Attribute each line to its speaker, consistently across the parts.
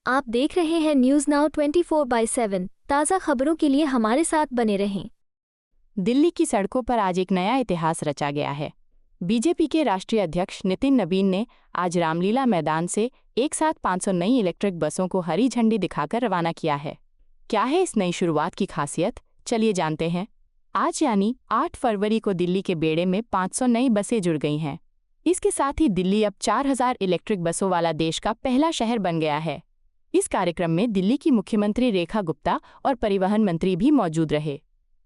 Speaker 1: आप देख रहे हैं न्यूज़ नाउ 24/7। ताज़ा खबरों के लिए हमारे साथ बने रहें।
Speaker 2: दिल्ली की सड़कों पर आज एक नया इतिहास रचा गया है। बीजेपी के राष्ट्रीय अध्यक्ष नितिन नबीन ने आज रामलीला मैदान से एक साथ 500 नई इलेक्ट्रिक बसों को हरी झंडी दिखाकर रवाना किया है। क्या है इस नई शुरुआत की खासियत, चलिए जानते हैं। आज यानी 8 फरवरी को दिल्ली के बेड़े में 500 नई बसें जुड़ गई हैं। इसके साथ ही दिल्ली अब 4000 इलेक्ट्रिक बसों वाला देश का पहला शहर बन गया है। इस कार्यक्रम में दिल्ली की मुख्यमंत्री रेखा गुप्ता और परिवहन मंत्री भी मौजूद रहे।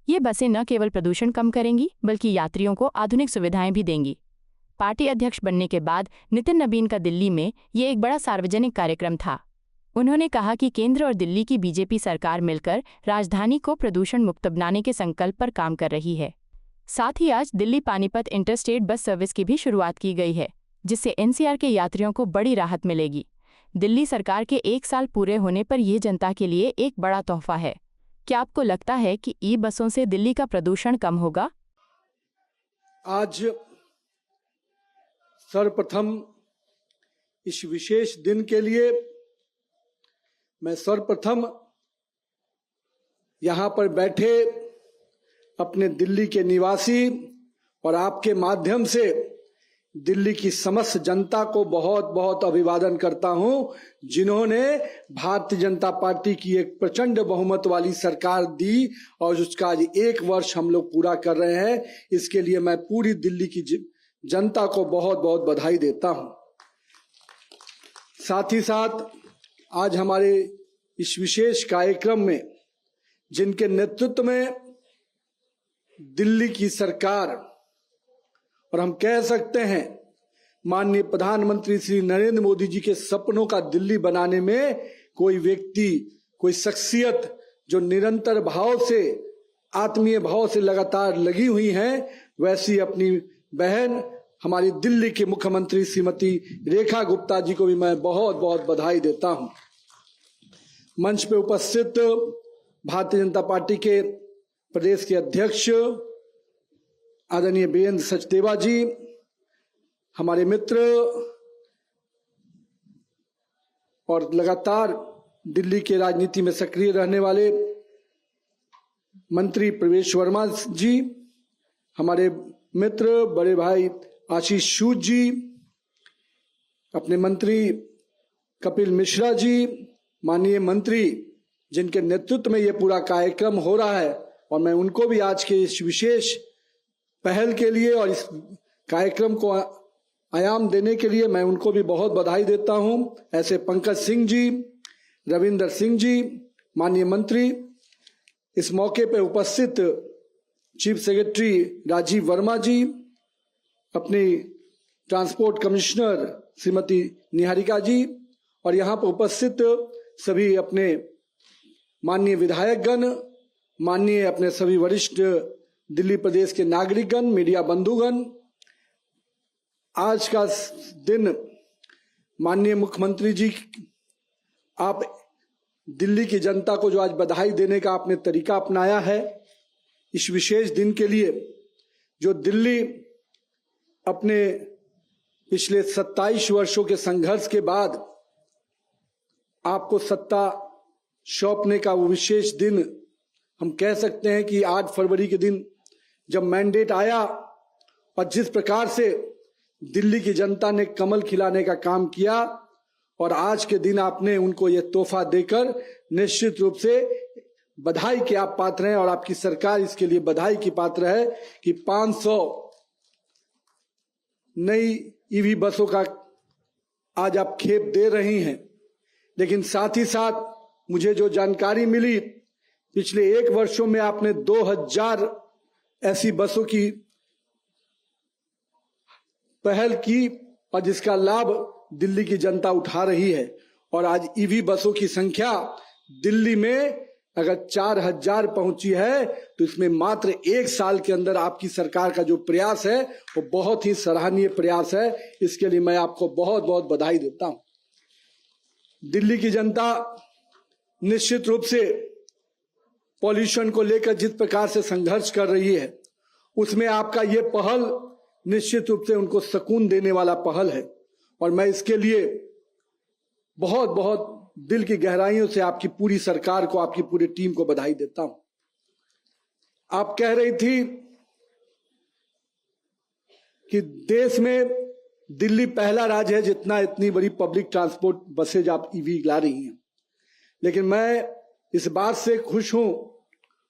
Speaker 2: ये बसें न केवल प्रदूषण कम करेंगी बल्कि यात्रियों को आधुनिक सुविधाएं भी देंगी। पार्टी अध्यक्ष बनने के बाद नितिन नबीन का दिल्ली में ये एक बड़ा सार्वजनिक कार्यक्रम था। उन्होंने कहा कि केंद्र और दिल्ली की बीजेपी सरकार मिलकर राजधानी को प्रदूषण मुक्त बनाने के संकल्प पर काम कर रही है। साथ ही आज Delhi Panipat interstate bus service की भी शुरुआत की गई है, जिससे एनसीआर के यात्रियों को बड़ी राहत मिलेगी। दिल्ली सरकार के 1 साल पूरे होने पर यह जनता के लिए एक बड़ा तोहफा है। क्या आपको लगता है कि ई बसों से दिल्ली का प्रदूषण कम होगा?
Speaker 3: आज सर्वप्रथम इस विशेष दिन के लिए मैं सर्वप्रथम यहाँ पर बैठे अपने दिल्ली के निवासी और आपके माध्यम से दिल्ली की समस्त जनता को बहुत बहुत अभिवादन करता हूं, जिन्होंने भारतीय जनता पार्टी की एक प्रचंड बहुमत वाली सरकार दी और उसका आज 1 वर्ष हम लोग पूरा कर रहे हैं। इसके लिए मैं पूरी दिल्ली की जनता को बहुत बहुत बधाई देता हूं। साथ ही साथ आज हमारे इस विशेष कार्यक्रम में जिनके नेतृत्व में दिल्ली की सरकार और हम कह सकते हैं माननीय प्रधानमंत्री श्री नरेंद्र मोदी जी के सपनों का दिल्ली बनाने में कोई व्यक्ति, कोई शख्सियत जो निरंतर भाव से, आत्मीय भाव से लगातार लगी हुई हैं, वैसी अपनी बहन हमारी दिल्ली के मुख्यमंत्री श्रीमती रेखा गुप्ता जी को भी मैं बहुत बहुत बधाई देता हूं। मंच पे उपस्थित भारतीय जनता पार्टी के प्रदेश के अध्यक्ष आदरणीय वीरेंद्र सचदेवा जी, हमारे मित्र और लगातार दिल्ली के राजनीति में सक्रिय रहने वाले मंत्री प्रवेश वर्मा जी, हमारे मित्र बड़े भाई आशीष सूद जी, अपने मंत्री कपिल मिश्रा जी, माननीय मंत्री जिनके नेतृत्व में ये पूरा कार्यक्रम हो रहा है, और मैं उनको भी आज के इस विशेष पहल के लिए और इस कार्यक्रम को आयाम देने के लिए मैं उनको भी बहुत बधाई देता हूं। ऐसे पंकज सिंह जी, रविंदर सिंह जी, माननीय मंत्री, इस मौके पर उपस्थित चीफ सेक्रेटरी राजीव वर्मा जी, अपनी ट्रांसपोर्ट कमिश्नर श्रीमती निहारिका जी, और यहाँ पर उपस्थित सभी अपने माननीय विधायकगण, माननीय अपने सभी वरिष्ठ दिल्ली प्रदेश के नागरिकगण, मीडिया बंधुगण। आज का दिन माननीय मुख्यमंत्री जी, आप दिल्ली की जनता को जो आज बधाई देने का आपने तरीका अपनाया है, इस विशेष दिन के लिए जो दिल्ली अपने पिछले 27 वर्षों के संघर्ष के बाद आपको सत्ता सौंपने का वो विशेष दिन, हम कह सकते हैं कि 8 फरवरी के दिन जब मैंडेट आया और जिस प्रकार से दिल्ली की जनता ने कमल खिलाने का काम किया, और आज के दिन आपने उनको ये तोहफा देकर निश्चित रूप से बधाई के आप पात्र हैं, और आपकी सरकार इसके लिए बधाई की पात्र है कि 500 नई ईवी बसों का आज आप खेप दे रही हैं। लेकिन साथ ही साथ मुझे जो जानकारी मिली, पिछले 1 वर्षों में आपने 2000 ऐसी बसों की पहल की और जिसका लाभ दिल्ली की जनता उठा रही है। और आज ईवी बसों की संख्या दिल्ली में अगर 4000 पहुंची है, तो इसमें मात्र 1 साल के अंदर आपकी सरकार का जो प्रयास है वो बहुत ही सराहनीय प्रयास है। इसके लिए मैं आपको बहुत बहुत बधाई देता हूं। दिल्ली की जनता निश्चित रूप से पॉल्यूशन को लेकर जिस प्रकार से संघर्ष कर रही है, उसमें आपका ये पहल निश्चित रूप से उनको सुकून देने वाला पहल है, और मैं इसके लिए बहुत बहुत दिल की गहराइयों से आपकी पूरी सरकार को, आपकी पूरी टीम को बधाई देता हूं। आप कह रही थी कि देश में दिल्ली पहला राज्य है जितना इतनी बड़ी पब्लिक ट्रांसपोर्ट बसेज आप ईवी ला रही हैं, लेकिन मैं इस बात से खुश हूं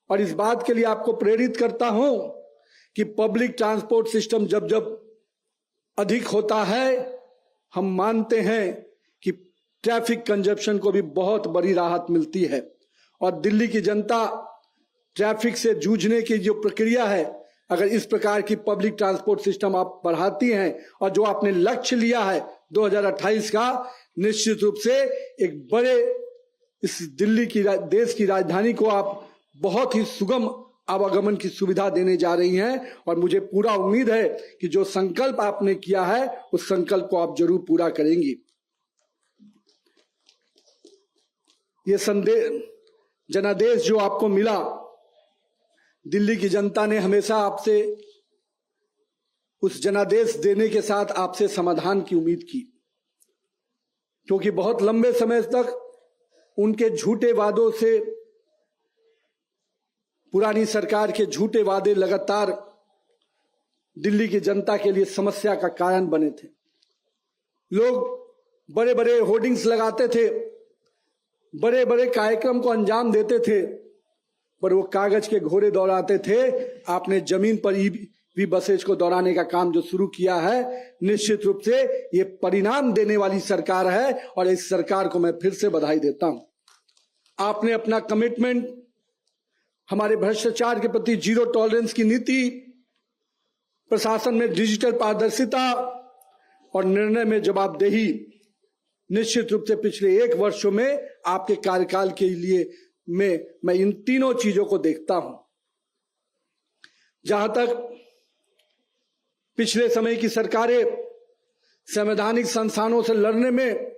Speaker 3: और इस बात के लिए आपको प्रेरित करता हूं कि पब्लिक ट्रांसपोर्ट सिस्टम जब जब अधिक होता है, हम मानते हैं कि ट्रैफिक कंजप्शन को भी बहुत बड़ी राहत मिलती है और दिल्ली की जनता ट्रैफिक से जूझने की जो प्रक्रिया है, अगर इस प्रकार की पब्लिक ट्रांसपोर्ट सिस्टम आप बढ़ाती हैं और जो आपने लक्ष्य लिया है 2028 का, निश्चित रूप से एक बड़े इस दिल्ली की देश की राजधानी को आप बहुत ही सुगम आवागमन की सुविधा देने जा रही हैं और मुझे पूरा उम्मीद है कि जो संकल्प आपने किया है उस संकल्प को आप जरूर पूरा करेंगी। ये जनादेश जो आपको मिला, दिल्ली की जनता ने हमेशा आपसे उस जनादेश देने के साथ आपसे समाधान की उम्मीद की, क्योंकि बहुत लंबे समय तक उनके झूठे वादों से, पुरानी सरकार के झूठे वादे लगातार दिल्ली की जनता के लिए समस्या का कारण बने थे। लोग बड़े बड़े होर्डिंग्स लगाते थे, बड़े बड़े कार्यक्रम को अंजाम देते थे, पर वो कागज के घोड़े दौड़ाते थे। आपने जमीन पर ईवी बसेज को दौड़ाने का काम जो शुरू किया है, निश्चित रूप से ये परिणाम देने वाली सरकार है और इस सरकार को मैं फिर से बधाई देता हूं। आपने अपना कमिटमेंट, हमारे भ्रष्टाचार के प्रति जीरो टॉलरेंस की नीति, प्रशासन में डिजिटल पारदर्शिता और निर्णय में जवाबदेही, निश्चित रूप से पिछले 1 वर्षों में आपके कार्यकाल के लिए मैं इन तीनों चीजों को देखता हूं। जहां तक पिछले समय की सरकारें संवैधानिक संस्थानों से लड़ने में,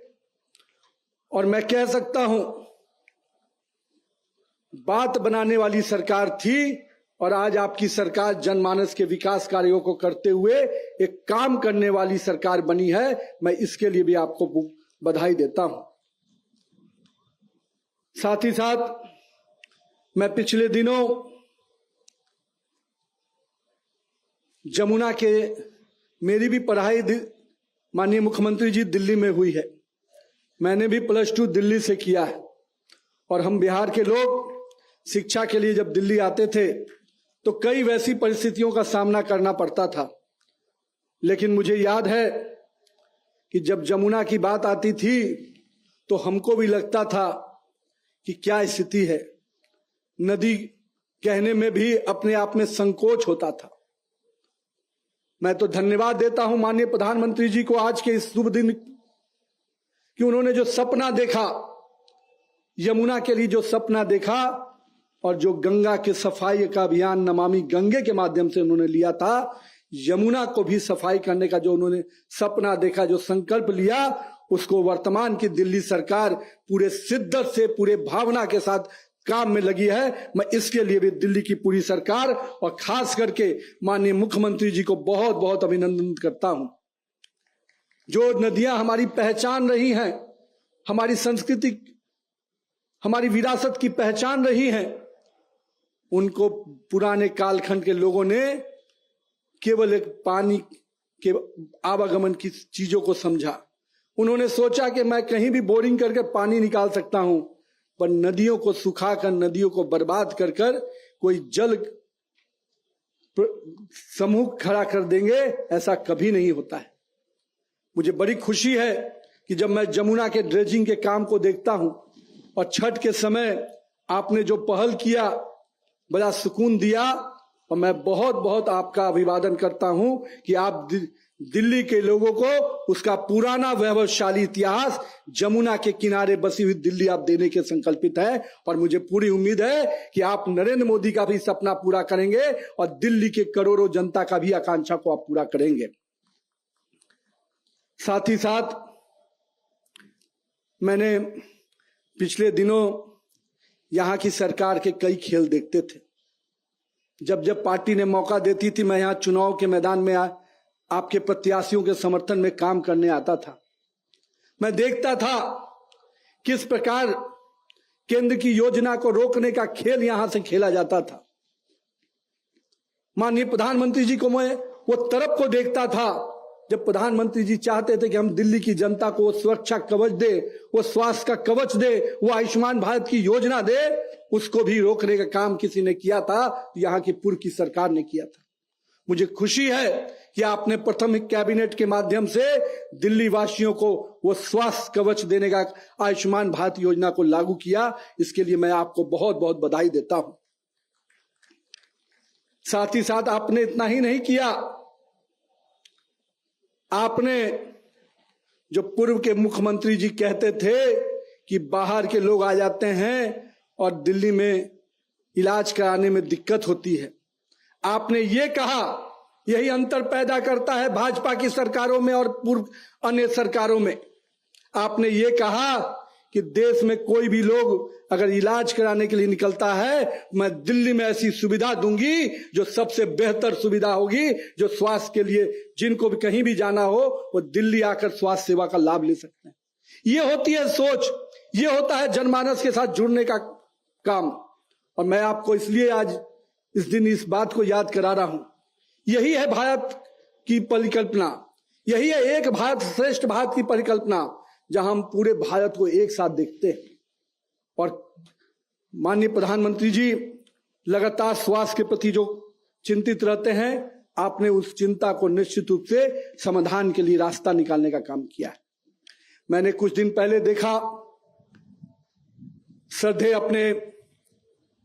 Speaker 3: और मैं कह सकता हूं बात बनाने वाली सरकार थी, और आज आपकी सरकार जनमानस के विकास कार्यों को करते हुए एक काम करने वाली सरकार बनी है। मैं इसके लिए भी आपको बधाई देता हूं। साथ ही साथ मैं पिछले दिनों जमुना के, मेरी भी पढ़ाई माननीय मुख्यमंत्री जी दिल्ली में हुई है, मैंने भी +2 दिल्ली से किया है, और हम बिहार के लोग शिक्षा के लिए जब दिल्ली आते थे तो कई वैसी परिस्थितियों का सामना करना पड़ता था। लेकिन मुझे याद है कि जब जमुना की बात आती थी तो हमको भी लगता था कि क्या स्थिति है, नदी कहने में भी अपने आप में संकोच होता था। मैं तो धन्यवाद देता हूं माननीय प्रधानमंत्री जी को आज के इस शुभ दिन कि उन्होंने जो सपना देखा, यमुना के लिए जो सपना देखा, और जो गंगा के सफाई का अभियान नमामि गंगे के माध्यम से उन्होंने लिया था, यमुना को भी सफाई करने का जो उन्होंने सपना देखा, जो संकल्प लिया, उसको वर्तमान की दिल्ली सरकार पूरे शिद्दत से, पूरे भावना के साथ काम में लगी है। मैं इसके लिए भी दिल्ली की पूरी सरकार और खास करके माननीय मुख्यमंत्री जी को बहुत बहुत अभिनंदन करता हूं। जो नदियां हमारी पहचान रही हैं, हमारी संस्कृति, हमारी विरासत की पहचान रही हैं, उनको पुराने कालखंड के लोगों ने केवल एक पानी के आवागमन की चीजों को समझा। उन्होंने सोचा कि मैं कहीं भी बोरिंग करके पानी निकाल सकता हूं, पर नदियों को सुखाकर, नदियों को बर्बाद कर कर कोई जल समूह खड़ा कर देंगे, ऐसा कभी नहीं होता है। मुझे बड़ी खुशी है कि जब मैं जमुना के ड्रेजिंग के काम को देखता हूं और छठ के समय आपने जो पहल किया, बड़ा सुकून दिया, और मैं बहुत बहुत आपका अभिवादन करता हूं कि आप दिल्ली के लोगों को उसका पुराना वैभवशाली इतिहास, जमुना के किनारे बसी हुई दिल्ली आप देने के संकल्पित है। और मुझे पूरी उम्मीद है कि आप नरेंद्र मोदी का भी सपना पूरा करेंगे और दिल्ली के करोड़ों जनता का भी आकांक्षा को आप पूरा करेंगे। साथ ही साथ मैंने पिछले दिनों यहां की सरकार के कई खेल देखते थे। जब जब पार्टी ने मौका देती थी, मैं यहां चुनाव के मैदान में आपके प्रत्याशियों के समर्थन में काम करने आता था। मैं देखता था किस प्रकार केंद्र की योजना को रोकने का खेल यहां से खेला जाता था। माननीय प्रधानमंत्री जी को मैं वो तरफ को देखता था जब प्रधानमंत्री जी चाहते थे कि हम दिल्ली की जनता को वो सुरक्षा कवच दे, वो स्वास्थ्य का कवच दे, वो आयुष्मान भारत की योजना दे, उसको भी रोकने का काम किसी ने किया था, यहाँ की पूर्व की सरकार ने किया था। मुझे खुशी है कि आपने प्रथम कैबिनेट के माध्यम से दिल्ली वासियों को वो स्वास्थ्य कवच देने का आयुष्मान भारत योजना को लागू किया। इसके लिए मैं आपको बहुत बहुत बधाई देता हूं। साथ ही साथ आपने इतना ही नहीं किया, आपने जो पूर्व के मुख्यमंत्री जी कहते थे कि बाहर के लोग आ जाते हैं और दिल्ली में इलाज कराने में दिक्कत होती है, आपने ये कहा, यही अंतर पैदा करता है भाजपा की सरकारों में और पूर्व अन्य सरकारों में। आपने ये कहा कि देश में कोई भी लोग अगर इलाज कराने के लिए निकलता है, मैं दिल्ली में ऐसी सुविधा दूंगी जो सबसे बेहतर सुविधा होगी, जो स्वास्थ्य के लिए जिनको भी कहीं भी जाना हो वो दिल्ली आकर स्वास्थ्य सेवा का लाभ ले सकते हैं। ये होती है सोच, ये होता है जनमानस के साथ जुड़ने का काम। और मैं आपको इसलिए आज इस दिन इस बात को याद करा रहा हूं। यही है भारत की परिकल्पना, यही है एक भारत श्रेष्ठ भारत की परिकल्पना, जहां हम पूरे भारत को एक साथ देखते हैं। और माननीय प्रधानमंत्री जी लगातार स्वास्थ्य के प्रति जो चिंतित रहते हैं, आपने उस चिंता को निश्चित रूप से समाधान के लिए रास्ता निकालने का काम किया है। मैंने कुछ दिन पहले देखा, श्रद्धेय अपने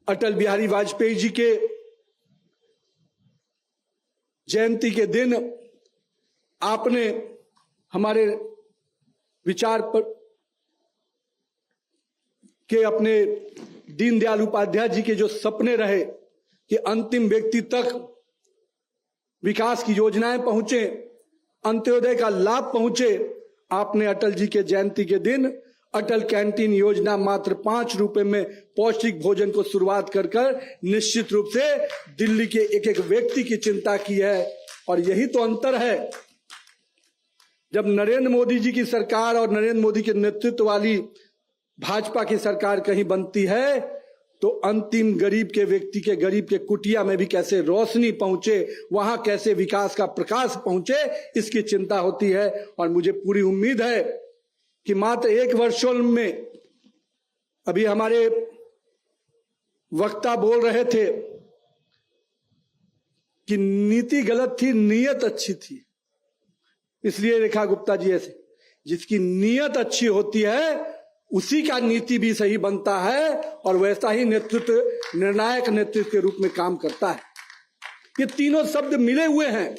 Speaker 3: अटल बिहारी वाजपेयी जी के जयंती के दिन आपने हमारे विचार पर के अपने दीनदयाल उपाध्याय जी के जो सपने रहे कि अंतिम व्यक्ति तक विकास की योजनाएं पहुंचे, अंत्योदय का लाभ पहुंचे, आपने अटल जी के जयंती के दिन अटल कैंटीन योजना मात्र 5 रुपए में पौष्टिक भोजन को शुरुआत कर निश्चित रूप से दिल्ली के एक एक व्यक्ति की चिंता की है। और यही तो अंतर है, जब नरेंद्र मोदी जी की सरकार और नरेंद्र मोदी के नेतृत्व वाली भाजपा की सरकार कहीं बनती है तो अंतिम गरीब के व्यक्ति के, गरीब के कुटिया में भी कैसे रोशनी पहुंचे, वहां कैसे विकास का प्रकाश पहुंचे, इसकी चिंता होती है। और मुझे पूरी उम्मीद है कि मात्र 1 वर्ष में, अभी हमारे वक्ता बोल रहे थे कि नीति गलत थी, नीयत अच्छी थी। इसलिए रेखा गुप्ता जी ऐसे, जिसकी नीयत अच्छी होती है उसी का नीति भी सही बनता है और वैसा ही नेतृत्व निर्णायक नेतृत्व के रूप में काम करता है। ये तीनों शब्द मिले हुए हैं।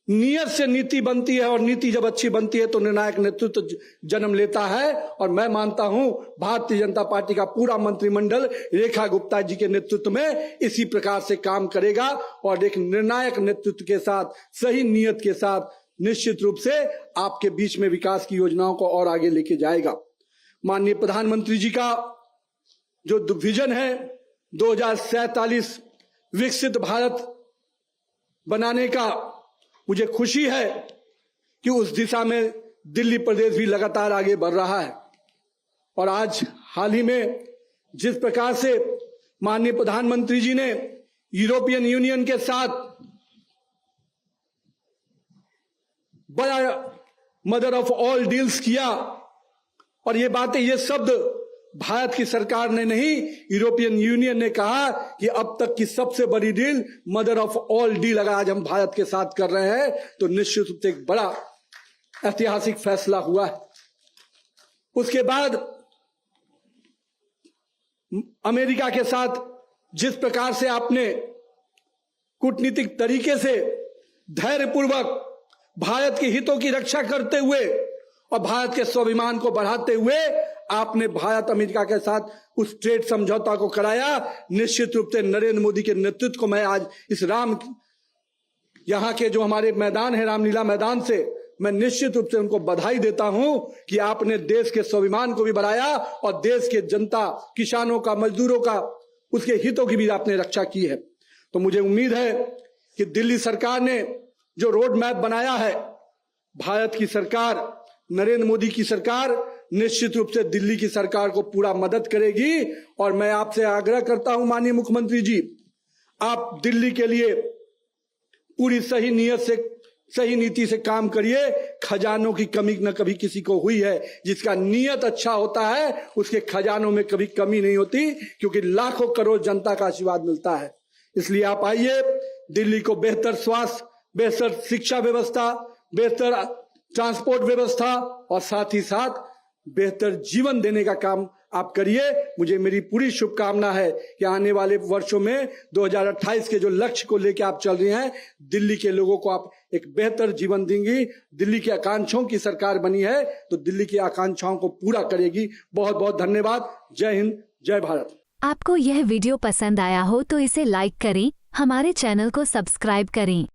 Speaker 3: नियत से नीति बनती है और नीति जब अच्छी बनती है तो निर्णायक नेतृत्व जन्म लेता है। और मैं मानता हूं भारतीय जनता पार्टी का पूरा मंत्रिमंडल रेखा गुप्ता जी के नेतृत्व में इसी प्रकार से काम करेगा और एक निर्णायक नेतृत्व के साथ, सही नियत के साथ निश्चित रूप से आपके बीच में विकास की योजनाओं को और आगे लेके जाएगा। माननीय प्रधानमंत्री जी का जो विजन है 2047 विकसित भारत बनाने का, मुझे खुशी है कि उस दिशा में दिल्ली प्रदेश भी लगातार आगे बढ़ रहा है। और आज हाल ही में जिस प्रकार से माननीय प्रधानमंत्री जी ने यूरोपियन यूनियन के साथ बड़ा मदर ऑफ ऑल डील्स किया, और ये बातें, ये शब्द भारत की सरकार ने नहीं, यूरोपियन यूनियन ने कहा कि अब तक की सबसे बड़ी deal, mother of all deal अगर आज हम भारत के साथ कर रहे हैं तो निश्चित रूप से एक बड़ा ऐतिहासिक फैसला हुआ है। उसके बाद अमेरिका के साथ जिस प्रकार से आपने कूटनीतिक तरीके से धैर्यपूर्वक भारत के हितों की रक्षा करते हुए और भारत के स्वाभिमान को बढ़ाते हुए आपने भारत अमेरिका के साथ उस ट्रेड समझौता को कराया, निश्चित रूप से नरेंद्र मोदी के नेतृत्व को मैं आज इस यहाँ के जो हमारे मैदान है रामलीला मैदान से, मैं निश्चित रूप से उनको बधाई देता हूं कि आपने देश के स्वाभिमान को भी बढ़ाया और देश के जनता, किसानों का, मजदूरों का, उसके हितों की भी आपने रक्षा की है। तो मुझे उम्मीद है कि दिल्ली सरकार ने जो रोड मैप बनाया है, भारत की सरकार, नरेंद्र मोदी की सरकार निश्चित रूप से दिल्ली की सरकार को पूरा मदद करेगी। और मैं आपसे आग्रह करता हूं माननीय मुख्यमंत्री जी, आप दिल्ली के लिए पूरी सही नीयत से, सही नीति से काम करिए। खजानों की कमी न कभी किसी को हुई है। जिसका नीयत अच्छा होता है उसके खजानों में कभी कमी नहीं होती, क्योंकि लाखों करोड़ जनता का आशीर्वाद मिलता है। इसलिए आप आइए, दिल्ली को बेहतर स्वास्थ्य, बेहतर शिक्षा व्यवस्था, बेहतर ट्रांसपोर्ट व्यवस्था और साथ ही साथ बेहतर जीवन देने का काम आप करिए। मुझे मेरी पूरी शुभकामना है कि आने वाले वर्षों में 2028 के जो लक्ष्य को लेकर आप चल रहे हैं, दिल्ली के लोगों को आप एक बेहतर जीवन देंगी। दिल्ली की आकांक्षाओं की सरकार बनी है तो दिल्ली की आकांक्षाओं को पूरा करेगी। बहुत बहुत धन्यवाद। जय हिंद, जय भारत।
Speaker 1: आपको यह वीडियो पसंद आया हो तो इसे लाइक करें, हमारे चैनल को सब्सक्राइब करें।